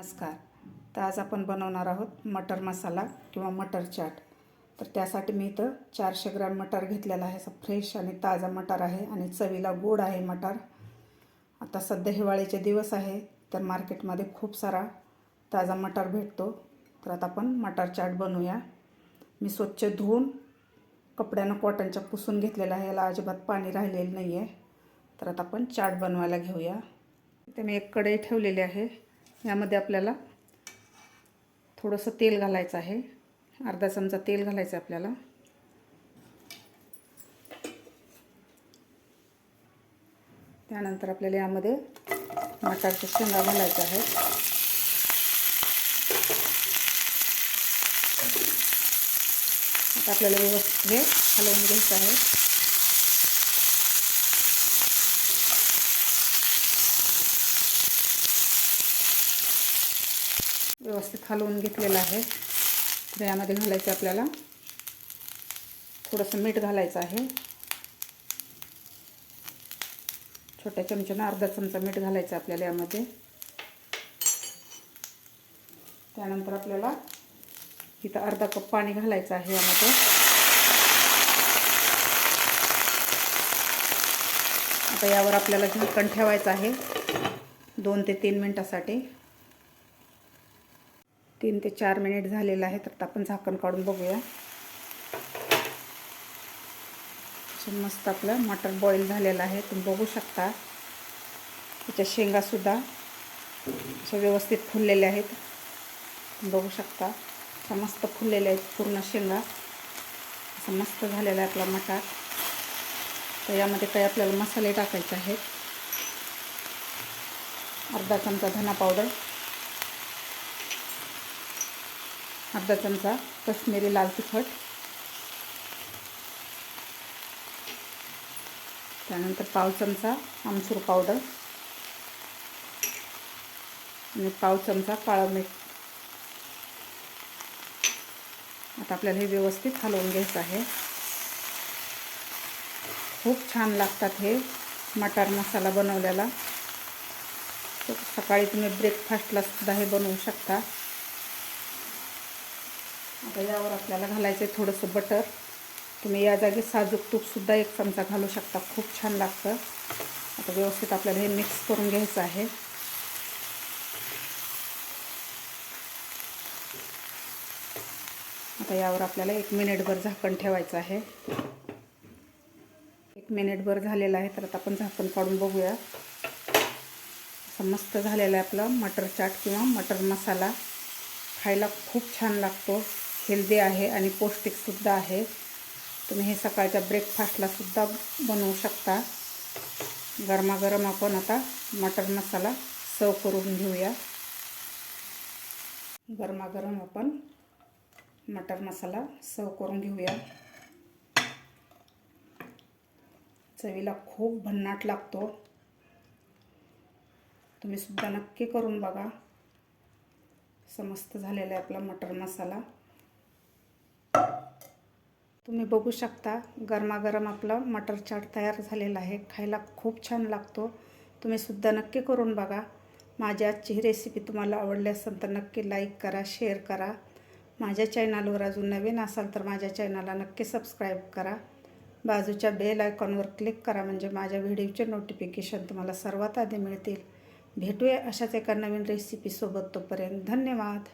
नमस्कार. तर आज आपण बनवणार आहोत मटर मसाला किंवा मटर चाट. तर त्यासाठी मी इथं 400 ग्रॅम मटर घेतलेला आहे. असं फ्रेश आणि ताजा मटर आहे आणि चवीला गोड आहे मटर. आता सध्या हिवाळ्याचे दिवस आहे तर मार्केटमध्ये खूप सारा ताजा मटर भेटतो. तर आता आपण मटर चाट बनवूया. मी स्वच्छ धुवून कपड्यानं कॉटनच्या पुसून घेतलेला आहे. याला अजिबात पाणी राहिलेलं नाही आहे. तर आता आपण चाट बनवायला घेऊया. इथे मी एक कढई ठेवलेली आहे. यामध्ये आपल्याला थोडंसं तेल घालायचं आहे. अर्धा चमचा तेल घालायचं आहे आपल्याला. त्यानंतर आपल्याला यामध्ये मटारच्या शेंगा घालायच्या आहेत. आता आपल्याला व्यवस्थित हे हलवून घ्यायचं आहे. व्यवस्थित हलवून घेतलेलं आहे. तर यामध्ये घालायचं आपल्याला थोडंसं मीठ घालायचं आहे. छोट्या चमच्यानं अर्धा चमचा मीठ घालायचं आपल्याला यामध्ये. त्यानंतर आपल्याला इथं अर्धा कप पाणी घालायचं आहे यामध्ये. आता यावर आपल्याला झाकण ठेवायचं आहे 2 ते 3 मिनिटासाठी. 3 ते 4 मिनिट झालेलं आहे. तर आपण झाकण काढून बघूया. मस्त आपलं मटर बॉईल झालेलं आहे. तुम्ही बघू शकता त्याच्या शेंगासुद्धा अशा व्यवस्थित फुललेल्या आहेत. तुम्ही बघू शकता मस्त फुललेल्या आहेत पूर्ण शेंगा. असं मस्त झालेला आहे आपला मटार. तर यामध्ये काही आपल्याला मसाले टाकायचे आहेत. अर्धा चमचा धना पावडर, अर्धा चमचा काश्मीरी लाल तिखट, त्यानंतर पाव चमचा आमचूर पावडर आणि पाव चमचा काळं मीठ. आता आपल्याला हे व्यवस्थित हलवून घ्यायचं आहे. खूप छान लागतात हे मटार मसाला बनवलेला. सकाळी तुम्ही ब्रेकफास्टला सुद्धा हे बनवू शकता. आता यावर आपल्याला घालायचं आहे थोडंसं बटर. तुम्ही या जागी साजूक तूपसुद्धा 1 चमचा घालू शकता. खूप छान लागतं. आता व्यवस्थित आपल्याला हे मिक्स करून घ्यायचं आहे. आता यावर आपल्याला 1 मिनिटभर झाकण ठेवायचं आहे. 1 मिनिटभर झालेलं आहे. तर आता आपण झाकण काढून बघूया. असं मस्त झालेलं आहे आपलं मटर चाट किंवा मटर मसाला. खायला खूप छान लागतो. हेल्दी आहे आणि पौष्टिकसुद्धा आहे. तुम्ही हे सकाळच्या ब्रेकफास्टला सुद्धा बनवू शकता. गरमागरम आपण आता मटर मसाला सर्व करून घेऊया. गरमागरम आपण मटर मसाला सर्व करून घेऊया. चवीला खूप भन्नाट लागतो. तुम्ही सुद्धा नक्की करून बघा. मस्त झालेला आहे आपला मटर मसाला. तुम्ही बघू शकता गरमागरम आपला मटर चाट तयार झालेला आहे. खायला खूप छान लागतो. तुम्ही सुद्धा नक्की करून बघा. माझी आजची ही रेसिपी तुम्हाला आवडली असेल तर नक्की लाईक करा, शेअर करा. माझ्या चॅनलवर अजून नवीन असाल तर माझ्या चॅनलला नक्की सबस्क्राईब करा. बाजूच्या बेल आयकॉनवर क्लिक करा म्हणजे माझ्या व्हिडिओचे नोटिफिकेशन तुम्हाला सर्वात आधी मिळतील. भेटूया अशाच एका नवीन रेसिपीसोबत. तोपर्यंत धन्यवाद.